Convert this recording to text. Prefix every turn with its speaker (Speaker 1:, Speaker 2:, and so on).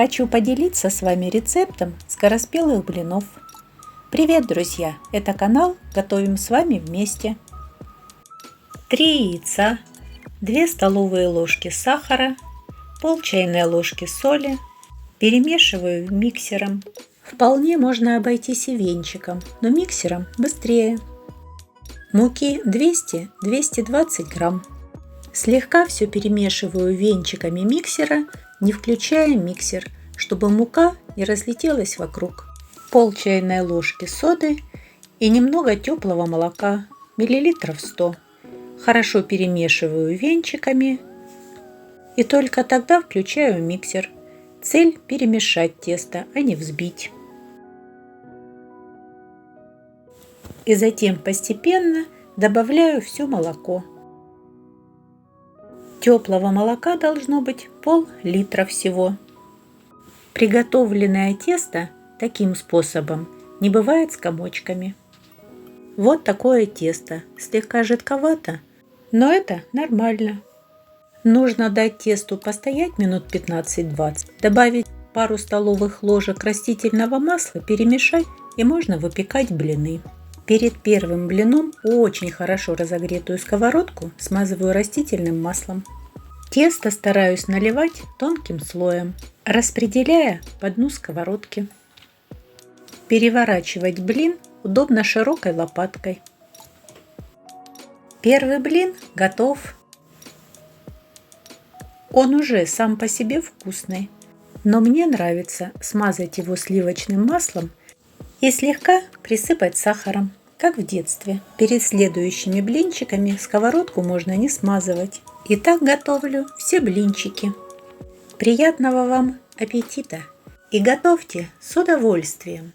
Speaker 1: Хочу поделиться с вами рецептом скороспелых блинов. Привет, друзья! Это канал «Готовим с вами вместе». 3 яйца, 2 столовые ложки сахара, пол чайной ложки соли. Перемешиваю миксером. Вполне можно обойтись и венчиком, но миксером быстрее. Муки 200-220 грамм. Слегка все перемешиваю венчиками миксера, не включая миксер, чтобы мука не разлетелась вокруг. Пол чайной ложки соды и немного теплого молока, миллилитров 100. Хорошо перемешиваю венчиками и только тогда включаю миксер. Цель – перемешать тесто, а не взбить. И затем постепенно добавляю все молоко. Теплого молока должно быть пол-литра всего. Приготовленное тесто таким способом не бывает с комочками. Вот такое тесто, слегка жидковато, но это нормально. Нужно дать тесту постоять минут 15-20, добавить пару столовых ложек растительного масла, перемешать и можно выпекать блины. Перед первым блином очень хорошо разогретую сковородку смазываю растительным маслом. Тесто стараюсь наливать тонким слоем, распределяя по дну сковородки. Переворачивать блин удобно широкой лопаткой. Первый блин готов. Он уже сам по себе вкусный, но мне нравится смазать его сливочным маслом и слегка присыпать сахаром, как в детстве. Перед следующими блинчиками сковородку можно не смазывать. И так готовлю все блинчики. Приятного вам аппетита! И готовьте с удовольствием!